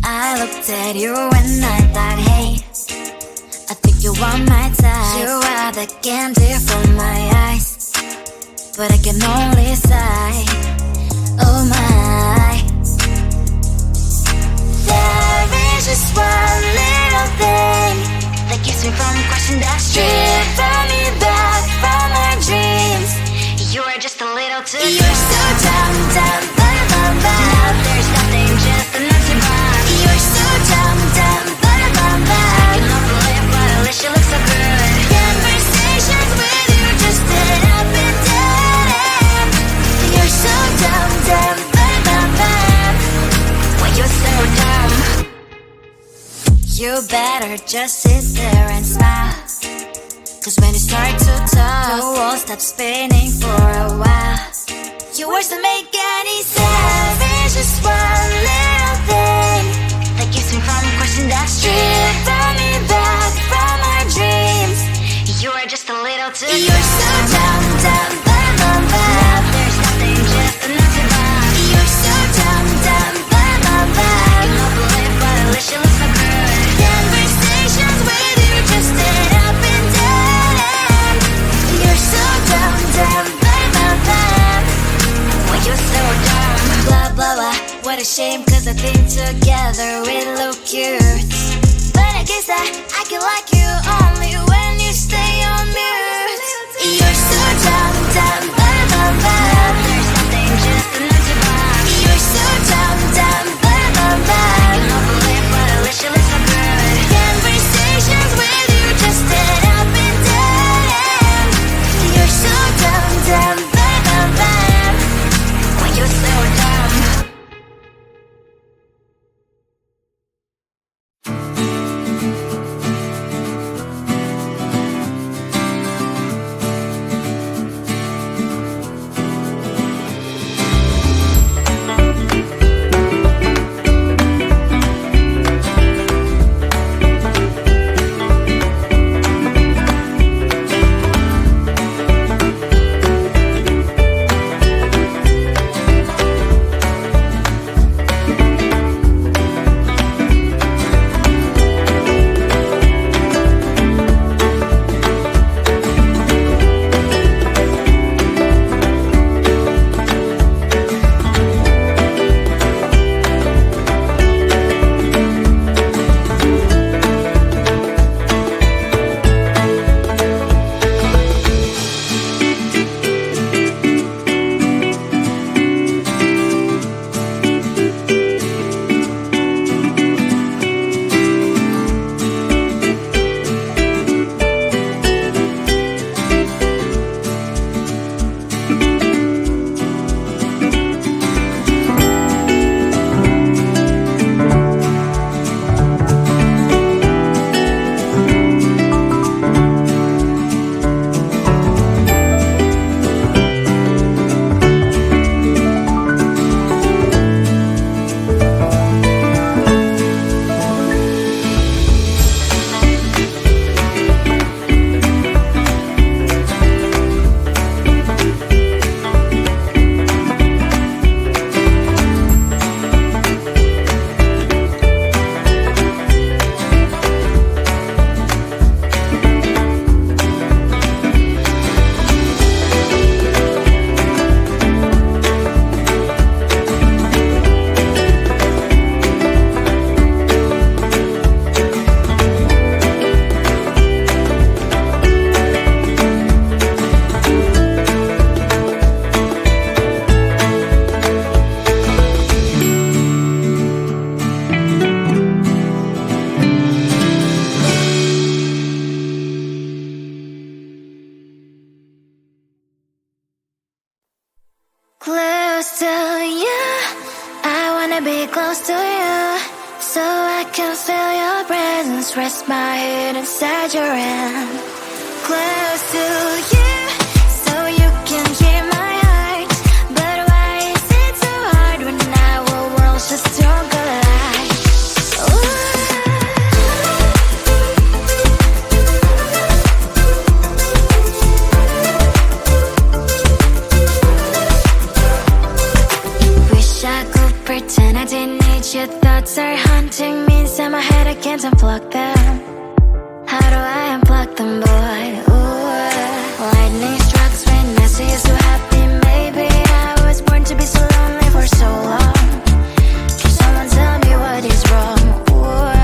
I looked at you and I thought, hey, I think you are my type. You are the candy from my eyes, but I can only sigh, oh my. There is just one little thing that keeps me from crossing that street. Bring me back from my dreams. You are just a little too close. You're so dumb, dumb, ba-da-bum-bum. Now there's nothing, just an empty bomb. You're so dumb, dumb, ba-da-bum-bum. I cannot believe, but at least you look so good. Conversations with you just end up in dead end. You're so dumb, dumb, ba-da-bum-bum. When you're so dumb, you better just sit there and smile, 'cause when you start to talk, the world stops spinning for a while. Your words don't make any sense. There's just one little thing that keeps me from crossing that street. Bring me back from my dreams. You are just a little too close. You're so dumb, dumb, ba-da-bum-bum. Now there's nothing, just an empty bomb. You're so dumb, dumb, ba-da-bum-bum. I cannot believe, but at least you look so good. Conversations with you just end up in dead end. You're so dumb, dumb, ba-da-bum-bum. When you're so dumb, blah, blah, blah. What a shame, 'cause I think together we look cute. But I guess that I can like you only when you stay on mute. You're so dumb, dumb, ba-da-bum-bum. There's nothing, just an empty bomb. You're so dumb, dumb, ba-da-bum-bum. I cannot believe, but at least you look so good. Conversations with you just end up in dead end. You're so dumb, dumb, ba-da-bum-bum. When you're so dumb. Close to you, I wanna be close to you, so I can feel your presence, rest my head inside your hand. Close to you, so you can hear my heart. But why is it so hard when our worlds just don't collide? Wish I could pretend I didn't need your thoughts thoughts are haunting me inside my head, I can't unplug them. How do I unplug them, boy? Ooh, lightning strikes when I see you so happy. Maybe I was born to be so lonely for so long. Can someone tell me what is wrong? Ooh,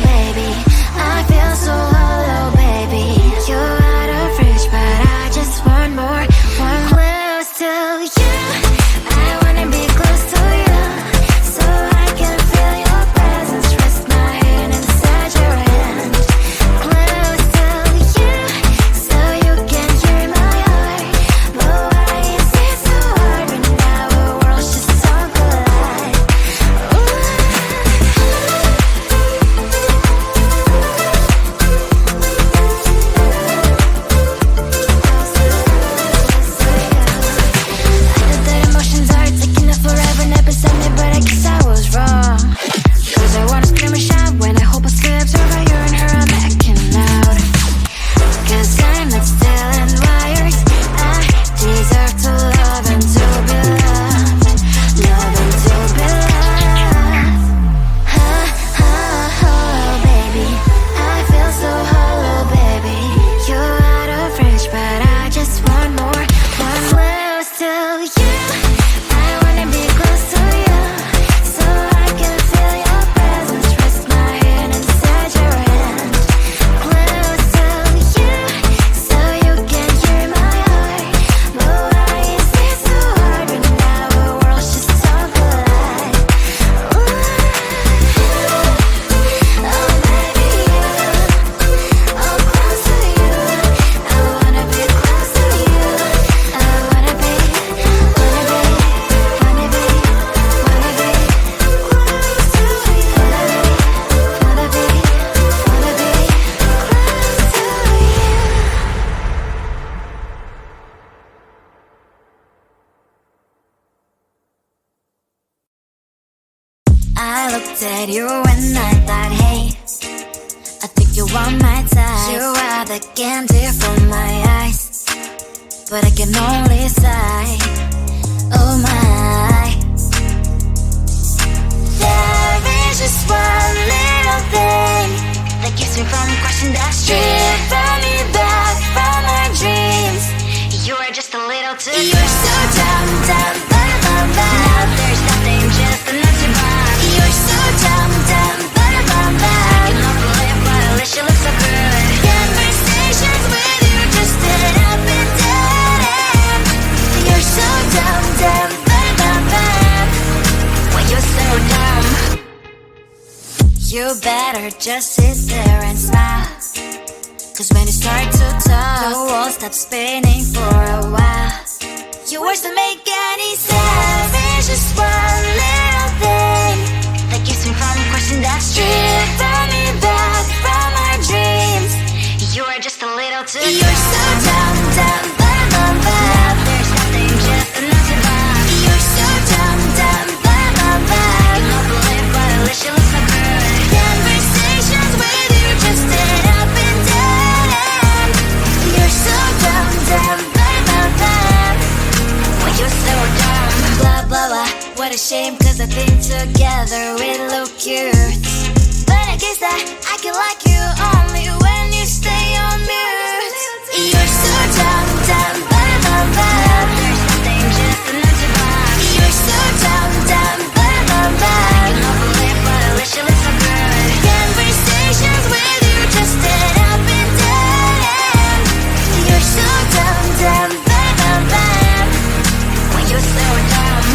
baby, I feel so hollow, baby. You're out of reach, but I just want more, want close to you. I wanna be close to you, so I can feel your presence. Rest my hand inside your hand. Close to you, so you can hear my heart. But why is it so hard when our worlds just so collide? I know that emotions are taking up forever, not beside me, but I guess I was wrong. Cause I wanna scream and shout when I hope I slips over you and her, I'm backing out. Cause I'm not still in wires. I deserve to love and to be loved. Love and to be loved. Baby, I feel so hollow, baby. You're out of reach, but I just want more, want close to you. I wanna be close to you, so I can feel your presence. Rest my hand inside your hand. Close to you, so you can hear my heart. But why is it so hard when our worlds just so collide? Oh baby, oh close to you. I wanna be close to you. I wanna be, wanna be, wanna be, wanna be close to you. Wanna be, wanna be close to you. I looked at you and I thought, hey, I think you want my type. You are the candy from my eyes, but I can only sigh. Oh my, there is just one little thing that keeps me from crossing that street. Bring me back from my dreams. You are just a little too close. You're so dumb, dumb, now there's nothing, just enough to buy. You're so dumb, dumb, I cannot believe why at least you look so good. Conversations with you just end up in dead end. You're so dumb, why you're so dumb. You better just sit there and smile, cause when you start to talk, the world stops spinning for a while. Your words don't make any sense. There's just one little thing that keeps me from crossing that street. Bring me back from my dreams. You are just a little too close. You're so dumb, now there's nothing, just enough to buy. You're so dumb, I cannot believe why at least you look so good. Conversations with you just end up in dead end. You're so dumb, why you're so dumb. Blah blah blah, what a shame, cause I think together we look cute. But I guess that I can like you only when you stay on mute. You're so dumb, there's nothing, just enough to buy. You're so dumb, I cannot believe why at least you look so good. Conversations with you just end up in dead end. You're so dumb, why you're so dumb.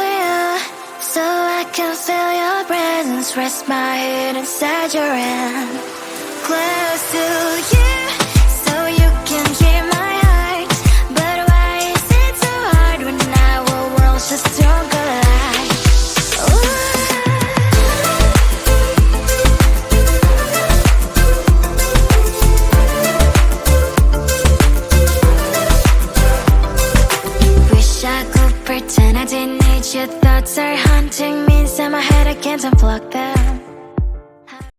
you, so I can feel your presence. Rest my head inside your hand. Close to you, so you can keep my heart. But why is it so hard when our worlds just don't collide? Wish I could pretend I didn't need your thoughts are haunting me inside my head. I can't unplug them.